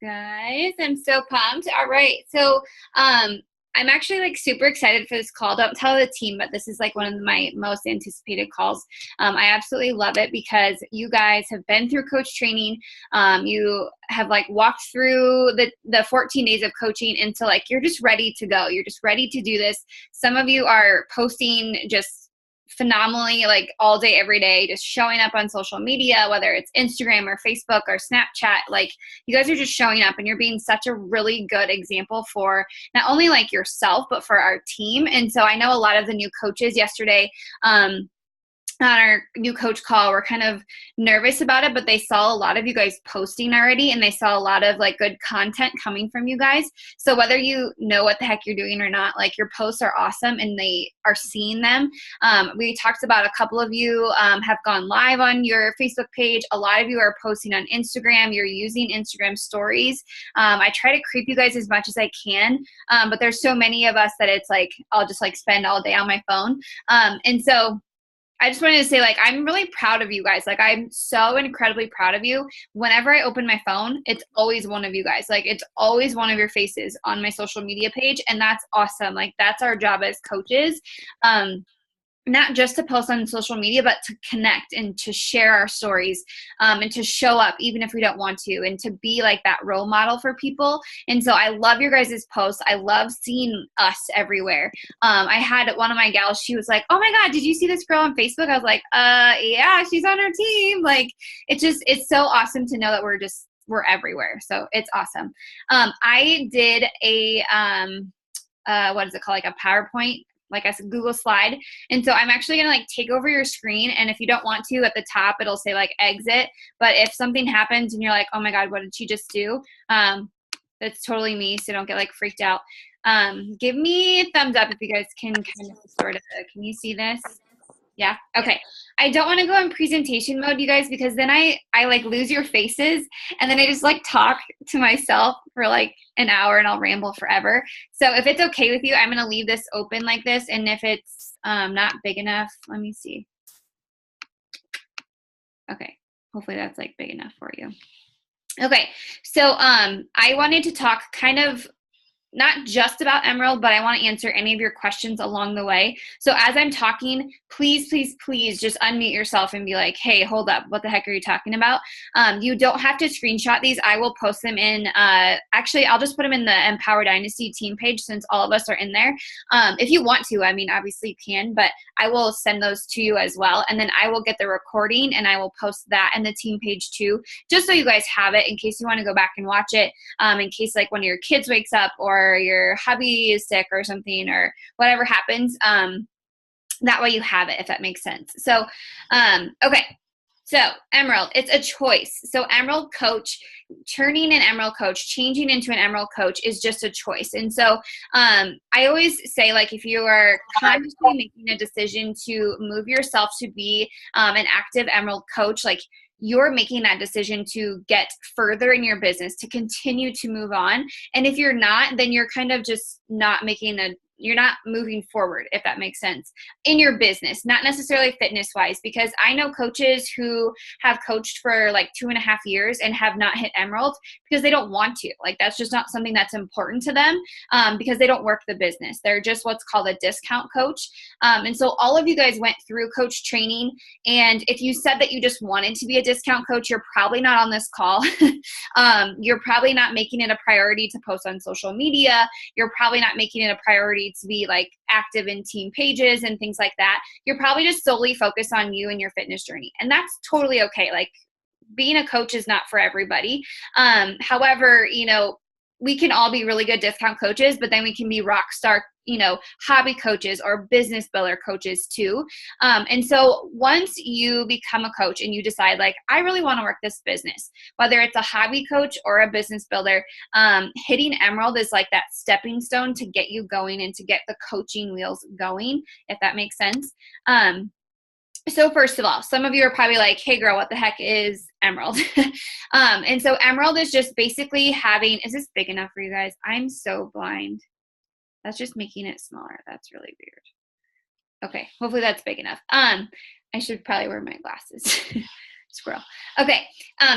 Guys, I'm so pumped. All right. So, I'm actually like super excited for this call. Don't tell the team, but this is like one of my most anticipated calls. I absolutely love it because you guys have been through coach training. You have like walked through the 14 days of coaching into like, you're just ready to go. You're just ready to do this. Some of you are posting just phenomenally like all day every day, just showing up on social media, whether it's Instagram or Facebook or Snapchat. Like, you guys are just showing up and you're being such a really good example for not only like yourself but for our team. And so I know a lot of the new coaches yesterday on our new coach call were kind of nervous about it, but they saw a lot of you guys posting already, and they saw a lot of like good content coming from you guys. So whether you know what the heck you're doing or not, like, your posts are awesome and they are seeing them. We talked about a couple of you have gone live on your Facebook page. A lot of you are posting on Instagram. You're using Instagram stories. I try to creep you guys as much as I can, but there's so many of us that it's like I'll just like spend all day on my phone. And so I just wanted to say, like, I'm really proud of you guys. Like, I'm so incredibly proud of you. Whenever I open my phone, it's always one of you guys. Like, it's always one of your faces on my social media page, and that's awesome. Like, that's our job as coaches. Not just to post on social media, but to connect and to share our stories, and to show up even if we don't want to, and to be like that role model for people. And so I love your guys' posts. I love seeing us everywhere. I had one of my gals, she was like, oh my God, did you see this girl on Facebook? I was like, yeah, she's on our team. Like, it's so awesome to know that we're everywhere. So it's awesome. I did a, what is it called? Like a PowerPoint, like I said, Google slide. And so I'm actually going to like take over your screen. And if you don't want to, at the top, it'll say like exit. But if something happens and you're like, oh my God, what did she just do? That's totally me. So don't get like freaked out. Give me a thumbs up if you guys can kind of sort of, can you see this? Yeah. Okay. I don't want to go in presentation mode, you guys, because then I like lose your faces, and then I just like talk to myself for like an hour and I'll ramble forever. So if it's okay with you, I'm going to leave this open like this. And if it's not big enough, let me see. Okay. Hopefully that's like big enough for you. Okay. So I wanted to talk kind of not just about Emerald, but I want to answer any of your questions along the way. So as I'm talking, please, please, please just unmute yourself and be like, hey, hold up. What the heck are you talking about? You don't have to screenshot these. I will post them in, actually, I'll just put them in the Empower Dynasty team page since all of us are in there. If you want to, I mean, obviously you can, but I will send those to you as well. And then I will get the recording and I will post that in the team page too, just so you guys have it in case you want to go back and watch it, in case like one of your kids wakes up or your hubby is sick or something or whatever happens. That way you have it, if that makes sense. So, okay. So Emerald, it's a choice. So Emerald coach, turning an Emerald coach, changing into an Emerald coach is just a choice. And so I always say, like, if you are consciously making a decision to move yourself to be an active Emerald coach, like, you're making that decision to get further in your business, to continue to move on. And if you're not, then you're kind of just not you're not moving forward, if that makes sense, in your business, not necessarily fitness wise, because I know coaches who have coached for like 2.5 years and have not hit Emerald because they don't want to. Like, that's just not something that's important to them, because they don't work the business. They're just what's called a discount coach. And so all of you guys went through coach training. And if you said that you just wanted to be a discount coach, you're probably not on this call. You're probably not making it a priority to post on social media. You're probably not making it a priority to be like active in team pages and things like that. You're probably just solely focused on you and your fitness journey. And that's totally okay. Like, being a coach is not for everybody. However, you know, we can all be really good discount coaches, but then we can be rock star, you know, hobby coaches or business builder coaches too. And so once you become a coach and you decide, like, I really want to work this business, whether it's a hobby coach or a business builder, hitting Emerald is like that stepping stone to get you going and to get the coaching wheels going, if that makes sense. So first of all, some of you are probably like, hey girl, what the heck is Emerald? And so Emerald is just basically having, is this big enough for you guys? I'm so blind. That's just making it smaller. That's really weird. Okay, hopefully that's big enough. I should probably wear my glasses. Squirrel. Okay,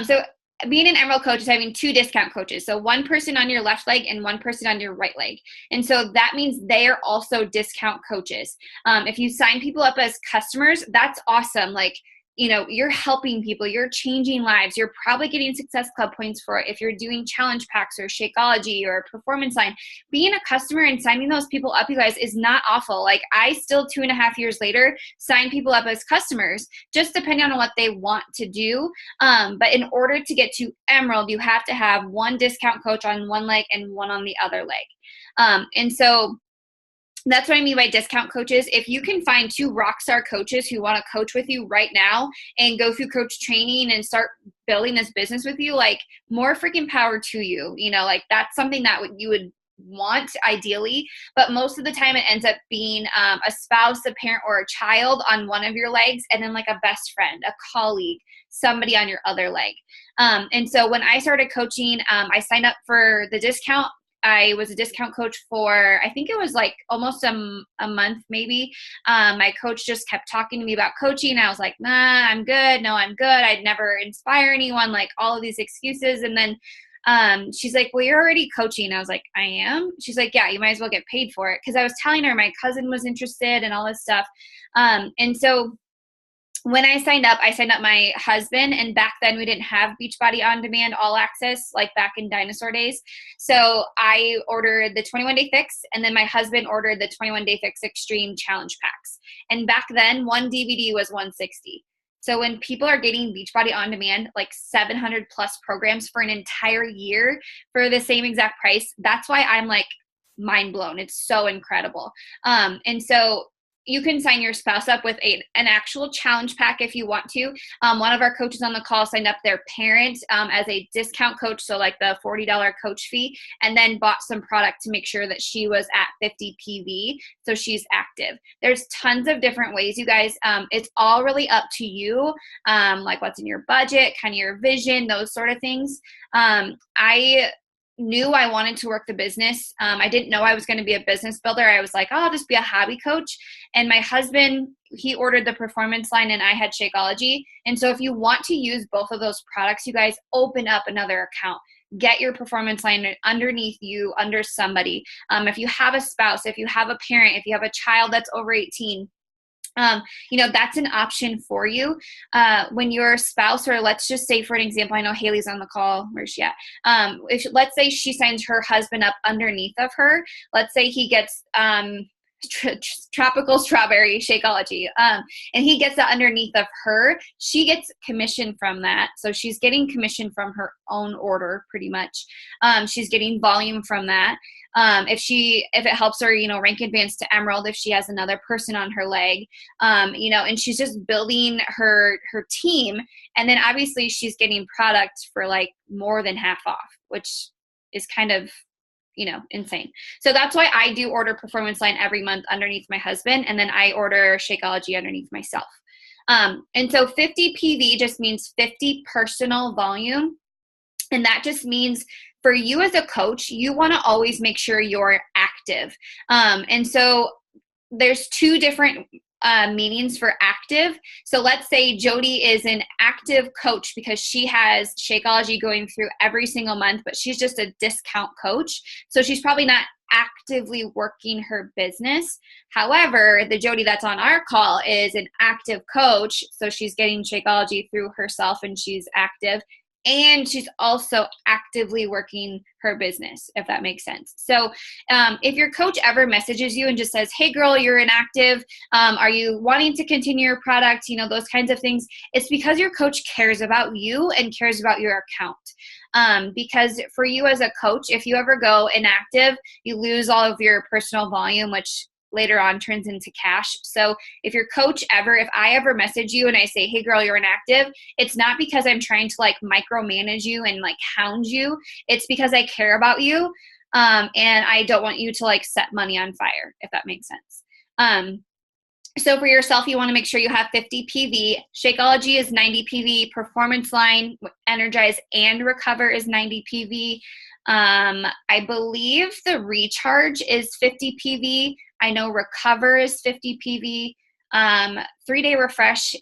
so being an Emerald coach is having 2 discount coaches. So one person on your left leg and one person on your right leg. And so that means they are also discount coaches. If you sign people up as customers, that's awesome. Like, you know, you're helping people, you're changing lives, you're probably getting Success Club points for it. If you're doing challenge packs or Shakeology or Performance Line, being a customer and signing those people up, you guys, is not awful. Like, I still 2.5 years later sign people up as customers, just depending on what they want to do. But in order to get to Emerald, you have to have one discount coach on one leg and one on the other leg. And so that's what I mean by discount coaches. If you can find 2 rockstar coaches who want to coach with you right now and go through coach training and start building this business with you, like, more freaking power to you. You know, like, that's something that you would want ideally, but most of the time it ends up being a spouse, a parent, or a child on one of your legs, and then like a best friend, a colleague, somebody on your other leg. And so when I started coaching, I signed up for the discount. I was a discount coach for, I think it was like almost a month maybe. My coach just kept talking to me about coaching. I was like, nah, I'm good. No, I'm good. I'd never inspire anyone, like all of these excuses. And then she's like, well, you're already coaching. I was like, I am? She's like, yeah, you might as well get paid for it. Because I was telling her my cousin was interested and all this stuff. And so when I signed up my husband, and back then we didn't have Beachbody On Demand All Access, like back in dinosaur days. So I ordered the 21-Day Fix, and then my husband ordered the 21-Day Fix Extreme Challenge Packs. And back then, one DVD was $160. So when people are getting Beachbody On Demand, like 700 plus programs for an entire year for the same exact price, that's why I'm like mind blown. It's so incredible. And so you can sign your spouse up with an actual challenge pack if you want to. One of our coaches on the call signed up their parent as a discount coach, so like the $40 coach fee, and then bought some product to make sure that she was at 50 PV, so she's active. There's tons of different ways, you guys. It's all really up to you, like what's in your budget, kind of your vision, those sort of things. I knew I wanted to work the business. I didn't know I was going to be a business builder. I was like, oh, I'll just be a hobby coach. And my husband, he ordered the Performance Line and I had Shakeology. And so if you want to use both of those products, you guys, open up another account. Get your Performance Line underneath you, under somebody. If you have a spouse, if you have a parent, if you have a child that's over 18, you know, that's an option for you. When your spouse, or let's just say for an example, I know Haley's on the call, where's she at? If let's say she signs her husband up underneath of her, let's say he gets, tropical strawberry Shakeology, and he gets that underneath of her, she gets commission from that. So she's getting commission from her own order pretty much. She's getting volume from that. If it helps her, you know, rank advance to Emerald, if she has another person on her leg, you know, and she's just building her team. And then obviously she's getting product for like more than half off, which is kind of, you know, insane. So that's why I do order Performance Line every month underneath my husband. And then I order Shakeology underneath myself. And so 50 PV just means 50 personal volume. And that just means for you as a coach, you want to always make sure you're active. And so there's 2 different meanings for active. So let's say Jody is an active coach because she has Shakeology going through every single month, but she's just a discount coach. So she's probably not actively working her business. However, the Jody that's on our call is an active coach. So she's getting Shakeology through herself and she's active. And she's also actively working her business, if that makes sense. So if your coach ever messages you and just says, hey girl, you're inactive, are you wanting to continue your product, you know, those kinds of things, it's because your coach cares about you and cares about your account. Because for you as a coach, if you ever go inactive, you lose all of your personal volume, which later on turns into cash. So if I ever message you and I say, hey girl, you're inactive, it's not because I'm trying to like micromanage you and like hound you. It's because I care about you. And I don't want you to like set money on fire, if that makes sense. So for yourself, you want to make sure you have 50 PV. Shakeology is 90 PV. Performance Line, Energize and Recover is 90 PV. I believe the Recharge is 50 PV. I know Recover is 50 PV. 3-Day Refresh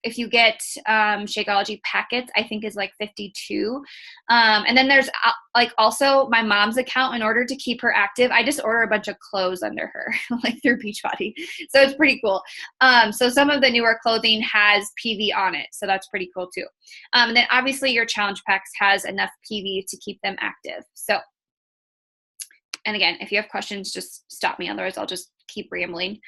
if you get Shakeology packets, I think is like 52. And then there's like also my mom's account. In order to keep her active, I just order a bunch of clothes under her, like through Beachbody. So it's pretty cool. So some of the newer clothing has PV on it. So that's pretty cool too. And then obviously your challenge packs has enough PV to keep them active. So, and again, if you have questions, just stop me. Otherwise, I'll just keep rambling.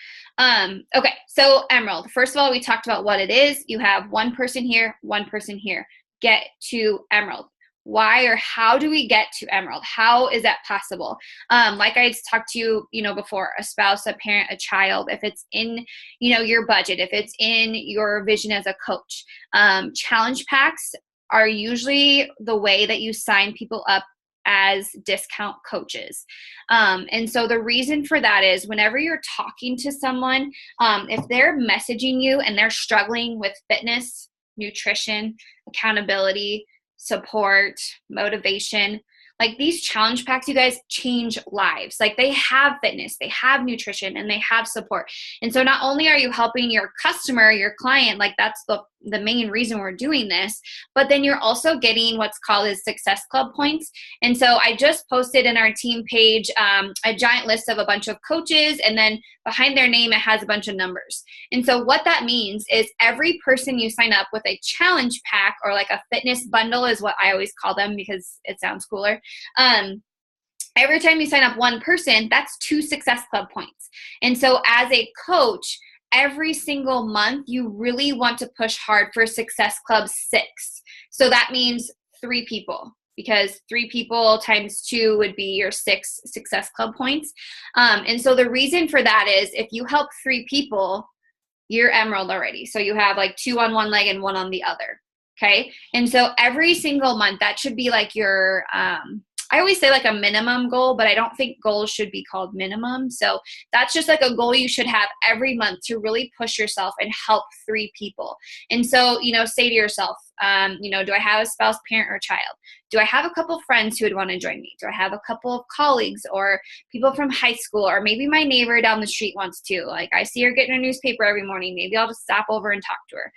Okay, so Emerald. First of all, we talked about what it is. You have one person here, one person here. Get to Emerald. Why or how do we get to Emerald? How is that possible? Like I talked to you, before, a spouse, a parent, a child, if it's in, your budget, if it's in your vision as a coach. Challenge packs are usually the way that you sign people up as discount coaches. And so the reason for that is whenever you're talking to someone, if they're messaging you and they're struggling with fitness, nutrition, accountability, support, motivation, like these challenge packs, you guys, change lives. Like they have fitness, they have nutrition, and they have support. And so not only are you helping your customer, your client, like that's the main reason we're doing this, but then you're also getting what's called as Success Club points. And so I just posted in our team page a giant list of a bunch of coaches, and then behind their name, it has a bunch of numbers. And so what that means is every person you sign up with a challenge pack or like a fitness bundle is what I always call them because it sounds cooler. Every time you sign up one person, that's 2 Success Club points. And so as a coach, every single month, you really want to push hard for Success Club 6. So that means 3 people, because 3 people times 2 would be your 6 Success Club points. And so the reason for that is if you help 3 people, you're Emerald already. So you have like 2 on one leg and 1 on the other. Okay. And so every single month, that should be like your, I always say like a minimum goal, but I don't think goals should be called minimum. So that's just like a goal you should have every month to really push yourself and help 3 people. And so, say to yourself, do I have a spouse, parent, or child? Do I have a couple friends who would want to join me? Do I have a couple of colleagues or people from high school, or maybe my neighbor down the street wants to? Like I see her getting a newspaper every morning. Maybe I'll just stop over and talk to her.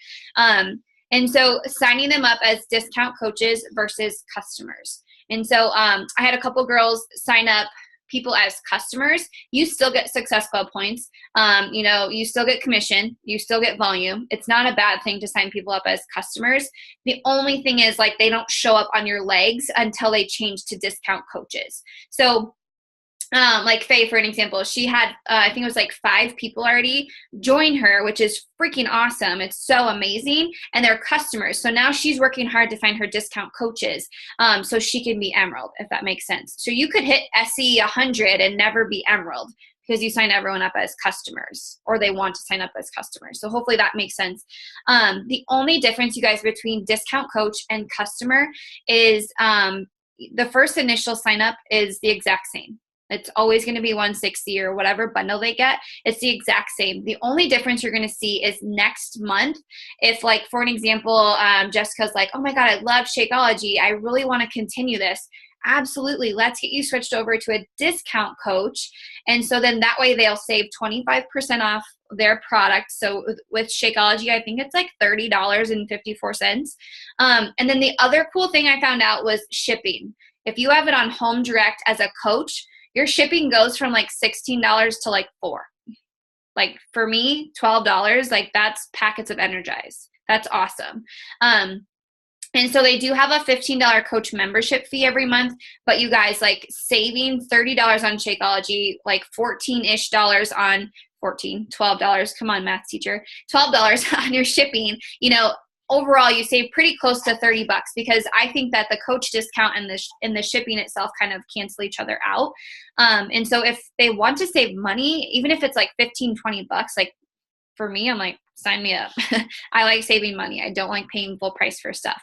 And so signing them up as discount coaches versus customers. And so I had a couple girls sign up people as customers. You still get Success Club points. You still get commission. You still get volume. It's not a bad thing to sign people up as customers. The only thing is like they don't show up on your legs until they change to discount coaches. So like Faye, for an example, she had, I think it was like 5 people already join her, which is freaking awesome. It's so amazing. And they're customers. So now she's working hard to find her discount coaches so she can be Emerald, if that makes sense. So you could hit SE 100 and never be Emerald because you sign everyone up as customers, or they want to sign up as customers. So hopefully that makes sense. The only difference, you guys, between discount coach and customer is the first initial sign up is the exact same. It's always going to be 160 or whatever bundle they get. It's the exact same. The only difference you're going to see is next month. If like, for an example, Jessica's like, oh my God, I love Shakeology. I really want to continue this. Absolutely. Let's get you switched over to a discount coach. And so then that way they'll save 25% off their product. So with Shakeology, I think it's like $30.54. And then the other cool thing I found out was shipping. If you have it on Home Direct as a coach, your shipping goes from like $16 to like $4. Like for me, $12, like that's packets of Energize. That's awesome. And so they do have a $15 coach membership fee every month, but you guys, like saving $30 on Shakeology, like $14-ish on $12. Come on, math teacher, $12 on your shipping, overall you save pretty close to $30 because I think that the coach discount and the shipping itself kind of cancel each other out. And so if they want to save money, even if it's like $15-20, like for me, I'm like, sign me up. I like saving money. I don't like paying full price for stuff.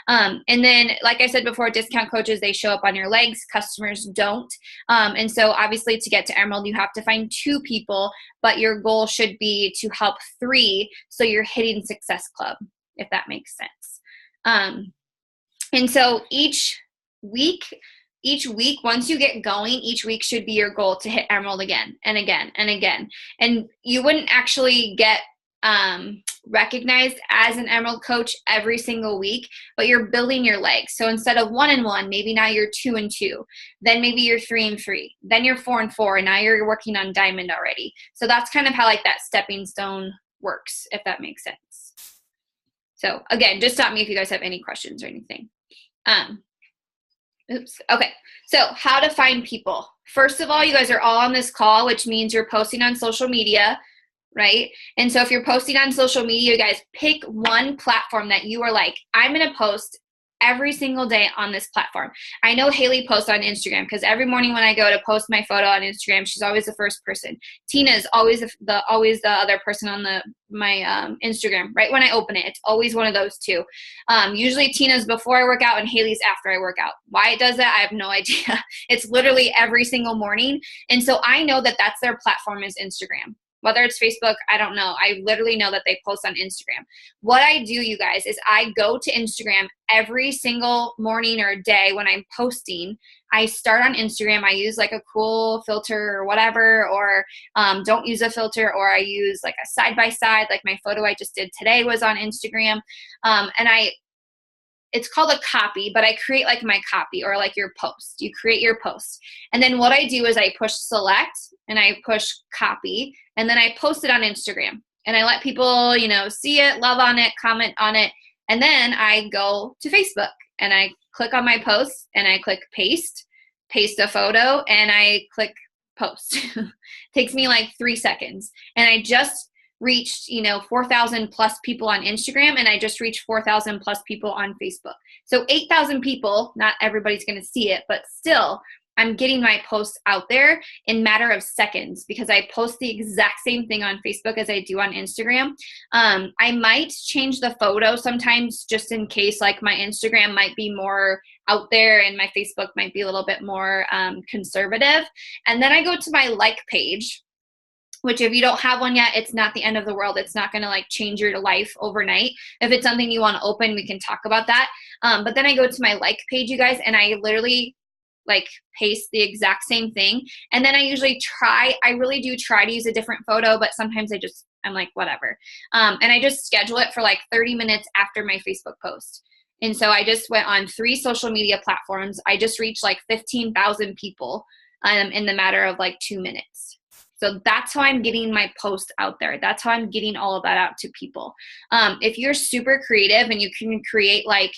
And then, like I said before, discount coaches, they show up on your legs. Customers don't. And so obviously to get to Emerald, you have to find 2 people, but your goal should be to help 3. So you're hitting Success Club, if that makes sense. And so each week, once you get going, each week should be your goal to hit Emerald again and again and again. And you wouldn't actually get recognized as an Emerald coach every single week, but you're building your legs. So instead of 1-1, maybe now you're 2-2, then maybe you're 3-3, then you're 4-4, and now you're working on Diamond already. So that's kind of how like that stepping stone works, if that makes sense. So again, just stop me if you guys have any questions or anything. Okay, so how to find people. First of all, you guys are all on this call, which means you're posting on social media, right? And so if you're posting on social media, you guys pick one platform that you are like, I'm going to post every single day on this platform. I know Haley posts on Instagram because every morning when I go to post my photo on Instagram, she's always the first person. Tina is always the other person on my Instagram. Right when I open it, it's always one of those two. Usually Tina's before I work out and Haley's after I work out. Why it does that, I have no idea. It's literally every single morning, and so I know that that's their platform is Instagram. Whether it's Facebook, I don't know. I literally know that they post on Instagram. What I do, you guys, is I go to Instagram every single morning or day when I'm posting. I start on Instagram. I use like a cool filter or whatever, or don't use a filter, or I use like a side-by-side. Like my photo I just did today was on Instagram. It's called a copy, but I create like my copy or like your post. You create your post. And then what I do is I push select and I push copy, and then I post it on Instagram. And I let people, see it, love on it, comment on it. And then I go to Facebook and I click on my post and I click paste a photo, and I click post. Takes me like 3 seconds. And I just reached 4,000 plus people on Instagram, and I just reached 4,000 plus people on Facebook. So 8,000 people, not everybody's going to see it, but still I'm getting my posts out there in matter of seconds because I post the exact same thing on Facebook as I do on Instagram. I might change the photo sometimes just in case, like my Instagram might be more out there and my Facebook might be a little bit more conservative. And then I go to my like page, which if you don't have one yet, it's not the end of the world. It's not going to like change your life overnight. If it's something you want to open, we can talk about that. But then I go to my like page, you guys, and I literally like paste the exact same thing. And then I really do try to use a different photo, but sometimes I'm like, whatever. And I just schedule it for like 30 minutes after my Facebook post. And so I just went on 3 social media platforms. I just reached like 15,000 people in the matter of like 2 minutes. So that's how I'm getting my post out there. That's how I'm getting all of that out to people. If you're super creative and you can create like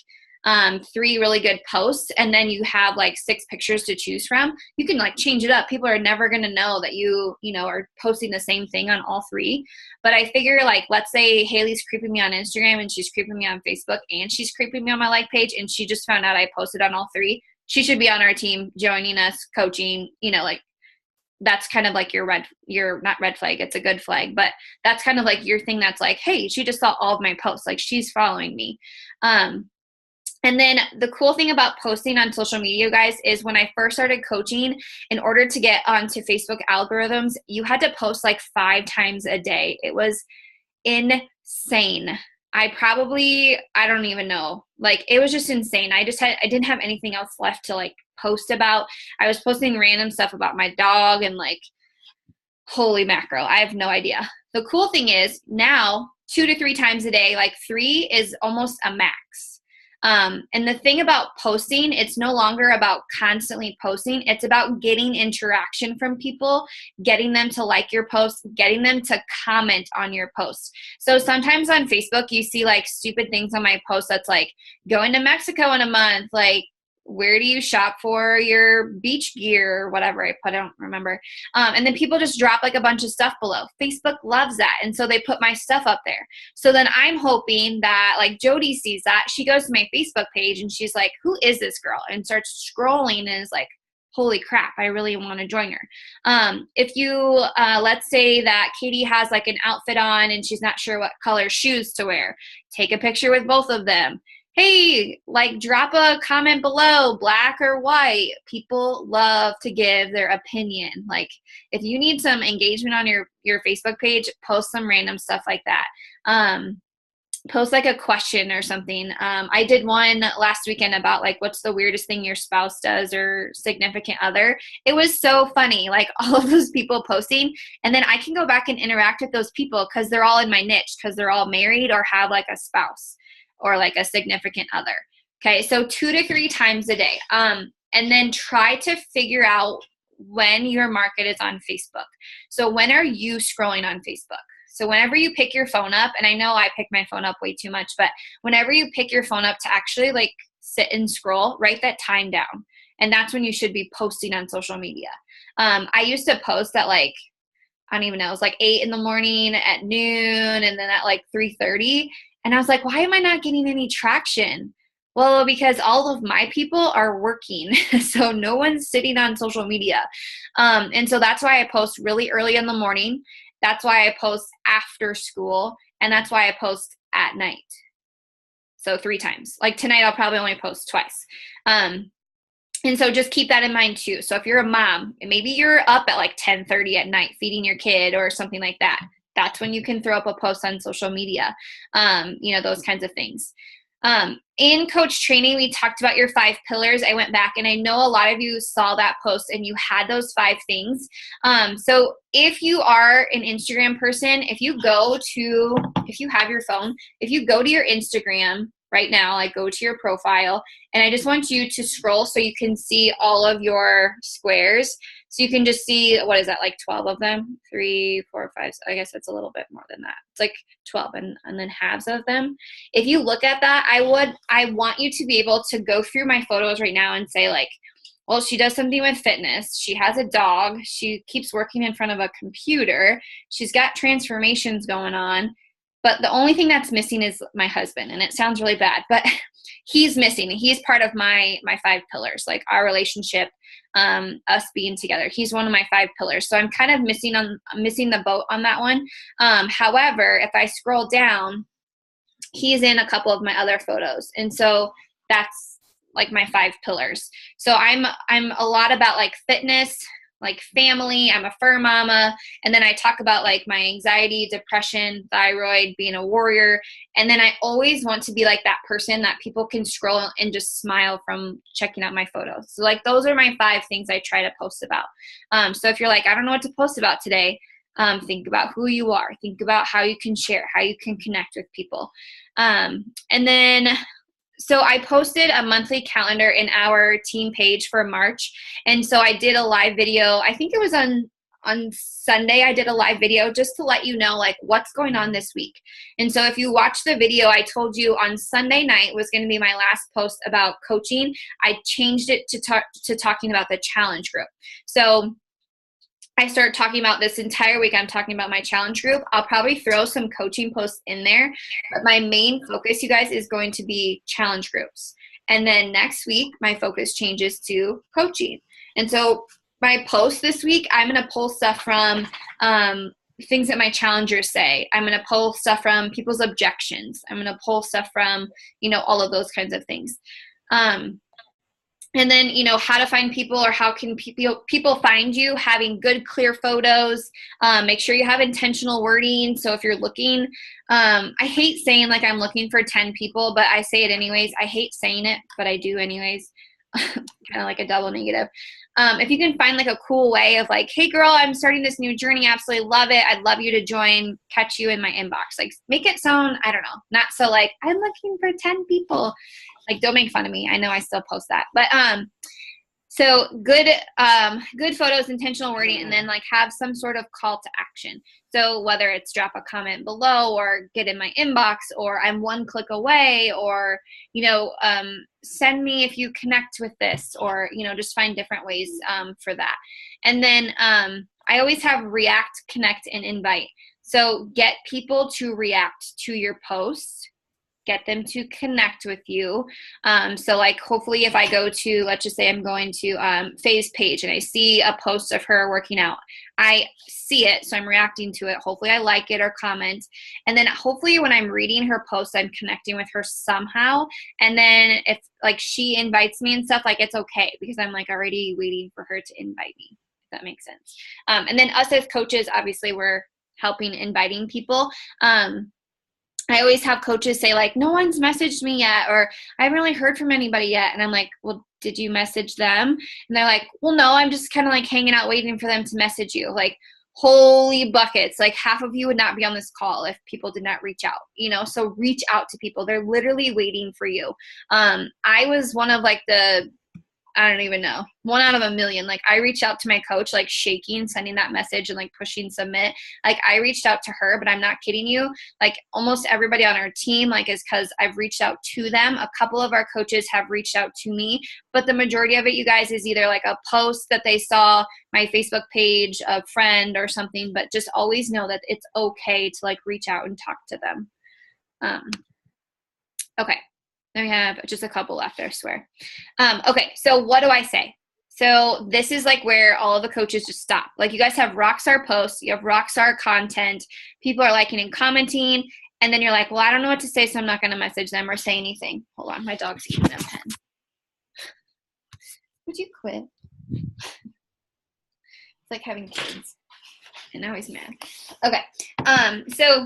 3 really good posts and then you have like 6 pictures to choose from, you can like change it up. People are never going to know that you are posting the same thing on all 3. But I figure like, let's say Haley's creeping me on Instagram and she's creeping me on Facebook and she's creeping me on my like page, and she just found out I posted on all 3. She should be on our team, joining us, coaching, like that's kind of like your not red flag, it's a good flag, but that's kind of like your thing that's like, hey, she just saw all of my posts, like she's following me. And then the cool thing about posting on social media, guys, is when I first started coaching, in order to get onto Facebook algorithms, you had to post like 5 times a day. It was insane. I don't even know. Like, it was just insane. I didn't have anything else left to like post about. I was posting random stuff about my dog and like, holy mackerel, I have no idea. The cool thing is now 2 to 3 times a day, like 3 is almost a max. And the thing about posting, it's no longer about constantly posting. It's about getting interaction from people, getting them to like your posts, getting them to comment on your posts. So sometimes on Facebook, you see like stupid things on my post that's like, going to Mexico in a month, like, where do you shop for your beach gear or whatever I don't remember. And then people just drop like a bunch of stuff below. Facebook loves that. And so they put my stuff up there. So then I'm hoping that like Jody sees that. She goes to my Facebook page and she's like, who is this girl? And starts scrolling and is like, holy crap, I really want to join her. If you, let's say that Katie has like an outfit on and she's not sure what color shoes to wear, take a picture with both of them. Hey, like drop a comment below, black or white. People love to give their opinion. Like if you need some engagement on your Facebook page, post some random stuff like that. post like a question or something. I did one last weekend about like, what's the weirdest thing your spouse does or significant other. It was so funny, like all of those people posting. And then I can go back and interact with those people because they're all in my niche, because they're all married or have like a spouse or like a significant other. Okay, so 2 to 3 times a day. And then try to figure out when your market is on Facebook. So when are you scrolling on Facebook? So whenever you pick your phone up, and I know I pick my phone up way too much, but whenever you pick your phone up to actually like sit and scroll, write that time down. And that's when you should be posting on social media. I used to post at like, I don't even know, it was like 8 in the morning, at noon, and then at like 3:30. And I was like, why am I not getting any traction? Well, because all of my people are working. So no one's sitting on social media. And so that's why I post really early in the morning. That's why I post after school. And that's why I post at night. So 3 times. Like tonight, I'll probably only post twice. And so just keep that in mind too. So if you're a mom, and maybe you're up at like 10:30 at night feeding your kid or something like that, that's when you can throw up a post on social media, those kinds of things. In coach training, we talked about your 5 pillars. I went back and I know a lot of you saw that post and you had those 5 things. So if you are an Instagram person, if you have your phone, if you go to your Instagram right now, like go to your profile, and I just want you to scroll so you can see all of your squares. So you can just see, what is that, like 12 of them? 3, 4, 5, I guess it's a little bit more than that. It's like 12 and then halves of them. If you look at that, I want you to be able to go through my photos right now and say like, well, she does something with fitness. She has a dog. She keeps working in front of a computer. She's got transformations going on. But the only thing that's missing is my husband. And it sounds really bad, but he's missing. He's part of my 5 pillars, like our relationship, us being together. He's one of my 5 pillars. So I'm kind of missing the boat on that one. However, if I scroll down, he's in a couple of my other photos. And so that's like my 5 pillars. So I'm a lot about like fitness, like family. I'm a fur mama. And then I talk about like my anxiety, depression, thyroid, being a warrior. And then I always want to be like that person that people can scroll and just smile from checking out my photos. So like those are my 5 things I try to post about. So if you're like, I don't know what to post about today, think about who you are. Think about how you can share, how you can connect with people. And then so I posted a monthly calendar in our team page for March. And so I did a live video. I think it was on Sunday. I did a live video just to let you know like what's going on this week. And so if you watch the video, I told you on Sunday night was going to be my last post about coaching. I changed it to talking about the challenge group. So I start talking about this entire week. I'm talking about my challenge group. I'll probably throw some coaching posts in there, but my main focus, you guys, is going to be challenge groups. And then next week, my focus changes to coaching. And so my post this week, I'm going to pull stuff from things that my challengers say. I'm going to pull stuff from people's objections. I'm going to pull stuff from, all of those kinds of things. And then, how to find people, or how can people find you, having good, clear photos. Make sure you have intentional wording. So if you're looking, I hate saying like I'm looking for 10 people, but I say it anyways. I hate saying it, but I do anyways. Kind of like a double negative. If you can find like a cool way of like, hey girl, I'm starting this new journey. Absolutely love it. I'd love you to join, catch you in my inbox. Like make it sound, I don't know, not so like I'm looking for 10 people. Like, don't make fun of me. I know I still post that, but, so good photos, intentional wording, and then like have some sort of call to action. So whether it's drop a comment below, or get in my inbox, or I'm 1 click away, or, send me if you connect with this, or, just find different ways, for that. And then, I always have react, connect, and invite. So get people to react to your posts. Get them to connect with you. So like hopefully if I go to, let's just say I'm going to Faye's page and I see a post of her working out, I see it, so I'm reacting to it. Hopefully I like it or comment. And then hopefully when I'm reading her post, I'm connecting with her somehow. And then if like she invites me and stuff, like it's okay, because I'm like already waiting for her to invite me, if that makes sense. And then us as coaches, obviously we're helping inviting people. I always have coaches say like, no one's messaged me yet, or I haven't really heard from anybody yet. And I'm like, well, did you message them? And they're like, well, no, I'm just kind of like hanging out waiting for them to message you. Like, holy buckets. Like half of you would not be on this call if people did not reach out, you know? So reach out to people. They're literally waiting for you. I was one of like I don't even know, 1 out of a million. Like I reached out to my coach, like shaking, sending that message and like pushing submit. Like I reached out to her, but I'm not kidding you. Like almost everybody on our team, like is because I've reached out to them. A couple of our coaches have reached out to me, but the majority of it, you guys, is either like a post that they saw, my Facebook page, a friend or something, but just always know that it's okay to like reach out and talk to them. Okay. We have just a couple left, I swear. Okay, so what do I say? So this is like where all of the coaches just stop. Like you guys have rockstar posts, you have rockstar content, people are liking and commenting, and then you're like, well, I don't know what to say, so I'm not going to message them or say anything. Hold on, my dog's eating a pen. Would you quit? It's like having kids. And now he's mad. Okay, so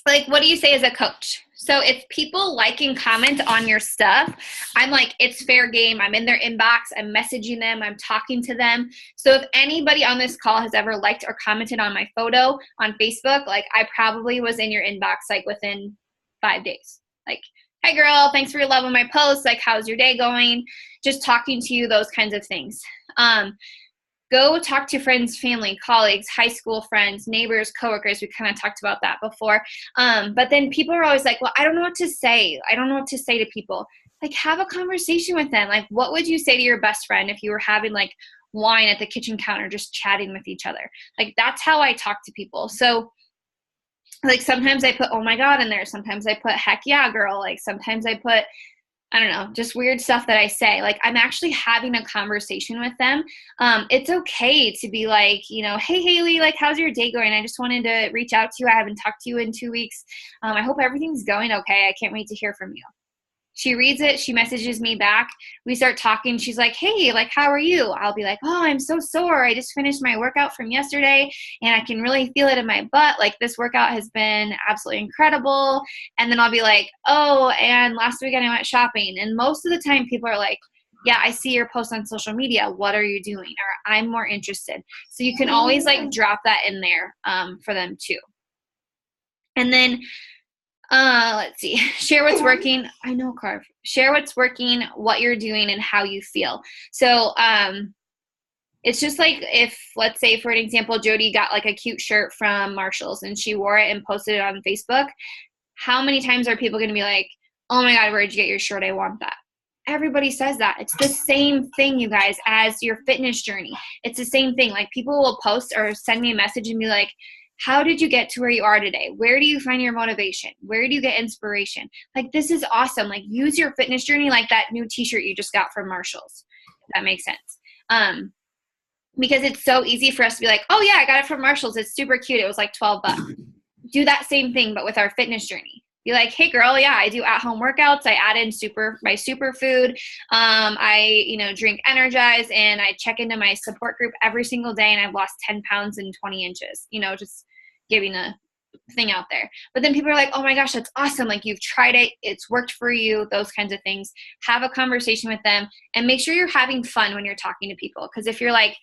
like, what do you say as a coach? So if people like and comment on your stuff, I'm like, it's fair game. I'm in their inbox. I'm messaging them. I'm talking to them. So if anybody on this call has ever liked or commented on my photo on Facebook, like I probably was in your inbox like within 5 days. Like, hey girl, thanks for your love on my post. Like, how's your day going? Just talking to you, those kinds of things. Go talk to friends, family, colleagues, high school friends, neighbors, coworkers. We kind of talked about that before. But then people are always like, well, I don't know what to say. I don't know what to say to people. Like, have a conversation with them. Like, what would you say to your best friend if you were having like wine at the kitchen counter, just chatting with each other? Like, that's how I talk to people. So like sometimes I put, oh my God in there. Sometimes I put, heck yeah, girl. Like sometimes I put, I don't know, just weird stuff that I say. Like I'm actually having a conversation with them. It's okay to be like, you know, hey, Haley, like, how's your day going? I just wanted to reach out to you. I haven't talked to you in 2 weeks. I hope everything's going okay. I can't wait to hear from you. She reads it. She messages me back. We start talking. She's like, hey, like, how are you? I'll be like, oh, I'm so sore. I just finished my workout from yesterday and I can really feel it in my butt. Like this workout has been absolutely incredible. And then I'll be like, oh, and last weekend I went shopping. And most of the time people are like, yeah, I see your post on social media. What are you doing? Or I'm more interested. So you can always like drop that in there for them too. And then let's see. Share what's working. I know, Carve. Share what's working, what you're doing, and how you feel. So it's just like if, let's say, for an example, Jody got like a cute shirt from Marshall's and she wore it and posted it on Facebook. How many times are people going to be like, oh my God, where'd you get your shirt? I want that. Everybody says that. It's the same thing, you guys, as your fitness journey. It's the same thing. Like people will post or send me a message and be like, how did you get to where you are today? Where do you find your motivation? Where do you get inspiration? Like, this is awesome. Like, use your fitness journey like that new t-shirt you just got from Marshall's. If that makes sense. Because it's so easy for us to be like, oh yeah, I got it from Marshall's. It's super cute. It was like $12. Do that same thing, but with our fitness journey. Be like, hey girl, yeah, I do at-home workouts. I add in my superfood. I, drink Energize and I check into my support group every single day and I've lost 10 pounds and 20 inches, just giving a thing out there. But then people are like, oh my gosh, that's awesome. Like you've tried it. It's worked for you. Those kinds of things. Have a conversation with them and make sure you're having fun when you're talking to people. Because if you're like,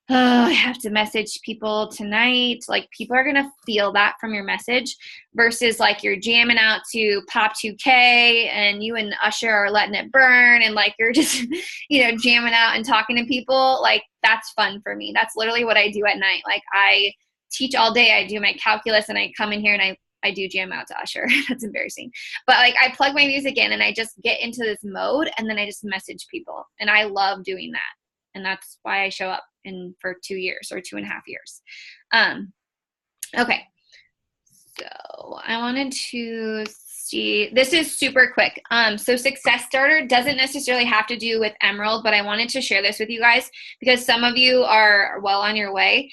oh, I have to message people tonight. Like people are going to feel that from your message versus like you're jamming out to Pop 2K and you and Usher are letting it burn and like you're just, jamming out and talking to people. Like that's fun for me. That's literally what I do at night. Like I teach all day. I do my calculus and I come in here and I do jam out to Usher. That's embarrassing. But like I plug my music in and I just get into this mode and then I just message people. And I love doing that. And that's why I show up for 2 years or 2.5 years. Okay. So I wanted to see, this is super quick. So Success Starter doesn't necessarily have to do with Emerald, but I wanted to share this with you guys because some of you are well on your way.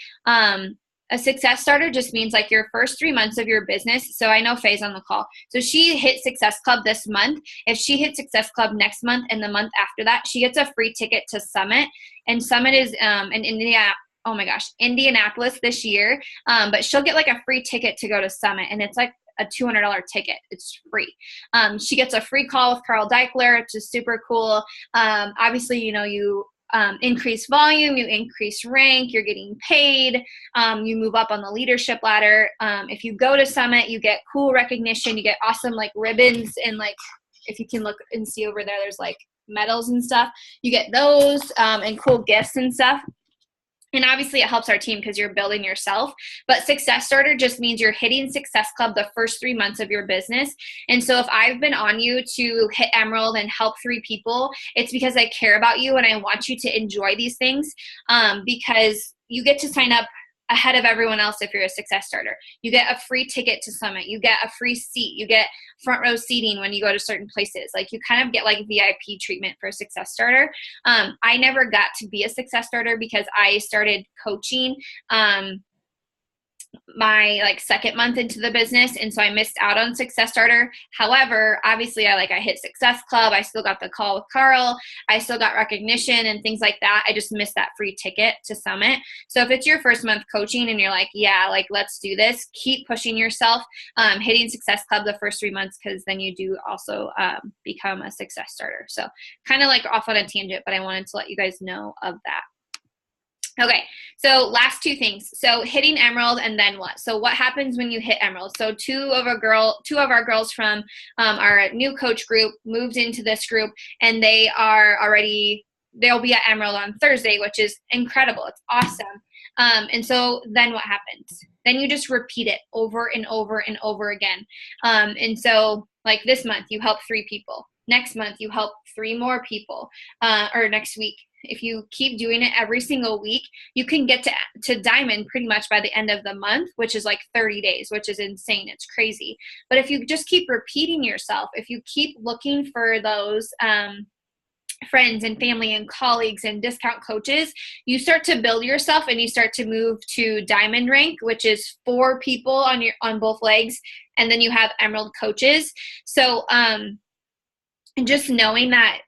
A Success Starter just means like your first 3 months of your business. So I know Faye's on the call. So she hit Success Club this month. If she hits Success Club next month and the month after that, she gets a free ticket to Summit. And Summit is in Indianapolis this year. But she'll get like a free ticket to go to Summit. And it's like a $200 ticket. It's free. She gets a free call with Carl Deichler, which is super cool. Obviously, you increase volume, you increase rank, you're getting paid, you move up on the leadership ladder. If you go to Summit, you get cool recognition, you get awesome like ribbons, and like if you can look and see over there, there's like medals and stuff. You get those and cool gifts and stuff. And obviously it helps our team because you're building yourself. But Success Starter just means you're hitting Success Club the first 3 months of your business. And so if I've been on you to hit Emerald and help 3 people, it's because I care about you and I want you to enjoy these things, because you get to sign up ahead of everyone else if you're a Success Starter. You get a free ticket to Summit. You get a free seat. You get front row seating when you go to certain places. Like you kind of get like VIP treatment for a Success Starter. I never got to be a Success Starter because I started coaching my like 2nd month into the business, and so I missed out on Success Starter. However, obviously I hit Success Club. I still got the call with Carl. I still got recognition and things like that. I just missed that free ticket to Summit. So if it's your first month coaching and you're like, yeah, like let's do this, keep pushing yourself, hitting Success Club the first 3 months, because then you do also become a Success Starter. So kind of like off on a tangent, but I wanted to let you guys know of that. Okay, so last 2 things. So hitting Emerald, and then what? So what happens when you hit Emerald? So two of our girls from our new coach group moved into this group, and they'll be at Emerald on Thursday, which is incredible. It's awesome. And so then what happens? Then you just repeat it over and over and over again. And so like this month, you help 3 people. Next month, you help 3 more people, or next week. If you keep doing it every single week, you can get to diamond pretty much by the end of the month, which is like 30 days, which is insane. It's crazy. But if you just keep repeating yourself, if you keep looking for those friends and family and colleagues and discount coaches, you start to build yourself and you start to move to diamond rank, which is 4 people on both legs. And then you have emerald coaches. So, and just knowing that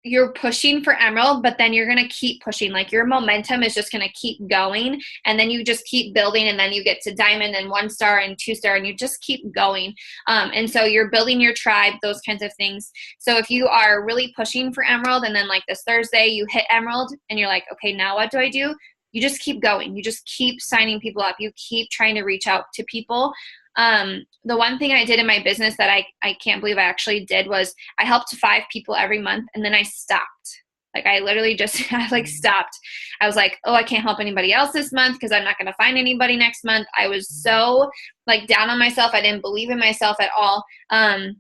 you're pushing for emerald, but then you're going to keep pushing. Like your momentum is just going to keep going, and then you just keep building, and then you get to diamond and 1 star and 2 star, and you just keep going. And so you're building your tribe, those kinds of things. So if you are really pushing for emerald, and then like this Thursday you hit emerald and you're like, okay, now what do I do? You just keep going. You just keep signing people up. You keep trying to reach out to people. The one thing I did in my business that I can't believe I actually did was I helped 5 people every month, and then I stopped. Like I literally just stopped. I was like, oh, I can't help anybody else this month because I'm not going to find anybody next month. I was so like down on myself. I didn't believe in myself at all. And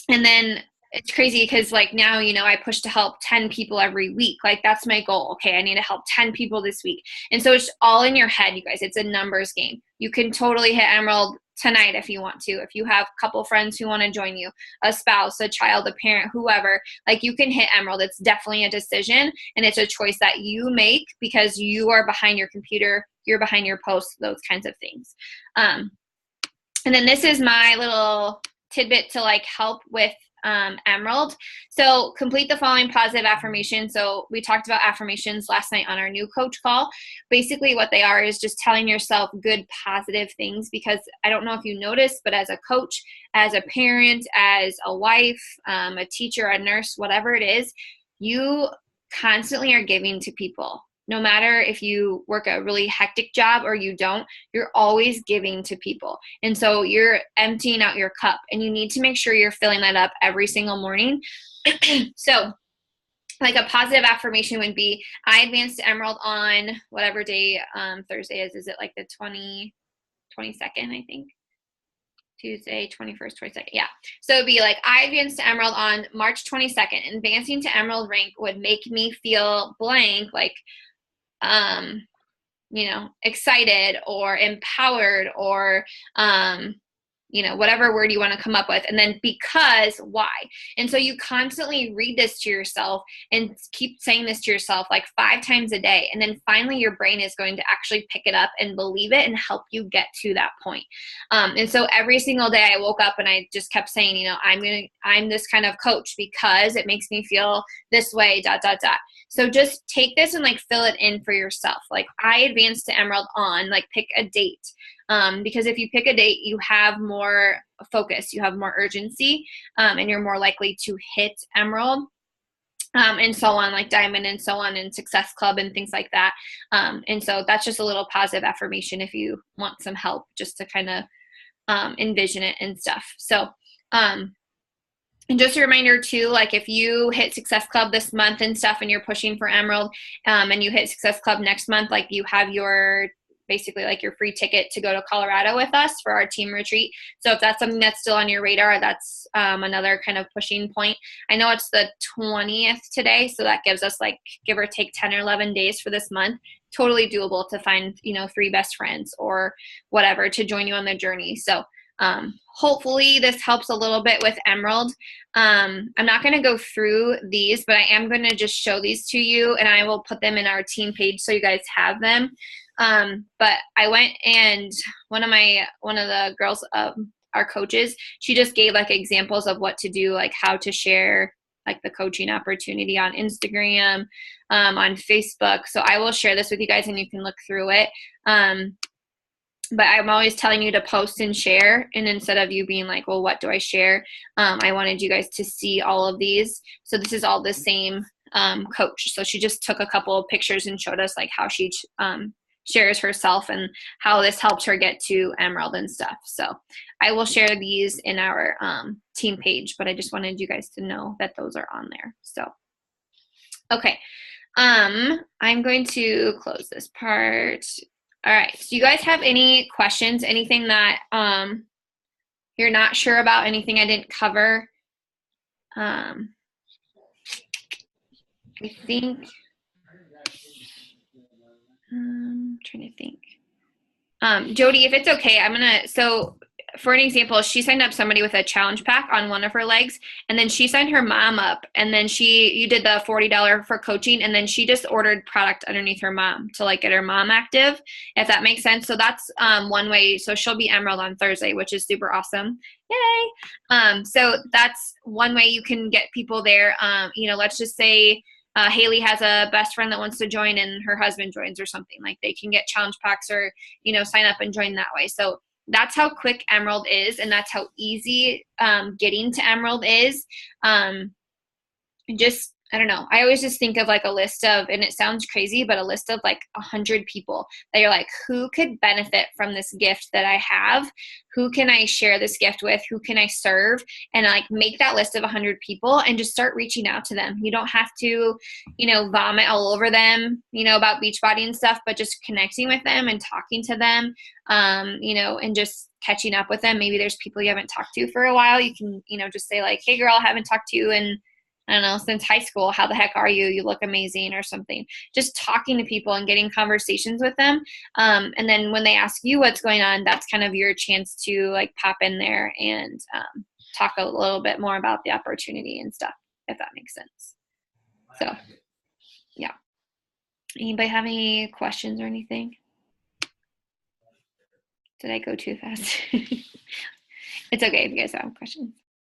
then it's crazy because like now, I push to help 10 people every week. Like that's my goal. Okay, I need to help 10 people this week. And so it's all in your head, you guys. It's a numbers game. You can totally hit emerald tonight if you want to. If you have a couple friends who want to join you, a spouse, a child, a parent, whoever, like you can hit emerald. It's definitely a decision, and it's a choice that you make because you are behind your computer, you're behind your posts, those kinds of things. And then this is my little tidbit to like help with emerald. So complete the following positive affirmations. So we talked about affirmations last night on our new coach call. Basically what they are is just telling yourself good positive things, because I don't know if you noticed, but as a coach, as a parent, as a wife, a teacher, a nurse, whatever it is, you constantly are giving to people. No matter if you work a really hectic job or you don't, you're always giving to people. And so you're emptying out your cup, and you need to make sure you're filling that up every single morning. So like a positive affirmation would be, I advanced to emerald on whatever day Thursday is. Is it like the 22nd, I think? Tuesday, 21st, 22nd. Yeah. So it'd be like, I advanced to emerald on March 22nd. Advancing to emerald rank would make me feel blank, like, excited or empowered or, whatever word you want to come up with. And then because why? And so you constantly read this to yourself and keep saying this to yourself like 5 times a day. And then finally your brain is going to actually pick it up and believe it and help you get to that point. And so every single day I woke up and I just kept saying, I'm this kind of coach because it makes me feel this way, ... So just take this and like fill it in for yourself. Like I advanced to emerald on, like pick a date. because if you pick a date, you have more focus, you have more urgency, and you're more likely to hit Emerald. And so on, like Diamond and so on, and Success Club and things like that. And so that's just a little positive affirmation if you want some help just to kind of envision it and stuff. So, and just a reminder too, like if you hit Success Club this month and stuff and you're pushing for Emerald, and you hit Success Club next month, like you have your basically like your free ticket to go to Colorado with us for our team retreat. So if that's something that's still on your radar, that's another kind of pushing point. I know it's the 20th today, so that gives us like give or take 10 or 11 days for this month. Totally doable to find, 3 best friends or whatever to join you on the journey. So hopefully this helps a little bit with Emerald. I'm not going to go through these, but I am going to just show these to you, and I will put them in our team page so you guys have them. But I went, and one of the girls, our coaches, she just gave like examples of what to do, like how to share like the coaching opportunity on Instagram, on Facebook. So I will share this with you guys and you can look through it. But I'm always telling you to post and share. And instead of you being like, well, what do I share? I wanted you guys to see all of these. So this is all the same coach. So she just took a couple of pictures and showed us like how she shares herself and how this helps her get to Emerald and stuff. So I will share these in our team page, but I just wanted you guys to know that those are on there. So, okay. I'm going to close this part. All right. So you guys have any questions, anything that you're not sure about, anything I didn't cover? I think, I'm trying to think. Jody, if it's okay, so for an example, she signed up somebody with a challenge pack on one of her legs, and then she signed her mom up, and then you did the $40 for coaching, and then she just ordered product underneath her mom to like get her mom active, if that makes sense. So that's one way. So she'll be Emerald on Thursday, which is super awesome. Yay. So that's one way you can get people there. Let's just say Haley has a best friend that wants to join and her husband joins or something, like they can get challenge packs or, sign up and join that way. So that's how quick Emerald is. And that's how easy getting to Emerald is. I don't know. I always just think of like a list of, and it sounds crazy, but a list of like 100 people that you're like, who could benefit from this gift that I have? Who can I share this gift with? Who can I serve? And like make that list of 100 people and just start reaching out to them. You don't have to, vomit all over them, about Beachbody and stuff, but just connecting with them and talking to them, and just catching up with them. Maybe there's people you haven't talked to for a while. You can, just say like, hey girl, I haven't talked to you in, I don't know, since high school. How the heck are you? You look amazing or something. Just talking to people and getting conversations with them. And then when they ask you what's going on, that's kind of your chance to like pop in there and talk a little bit more about the opportunity and stuff, if that makes sense. So, yeah. Anybody have any questions or anything? Did I go too fast? It's okay if you guys have questions.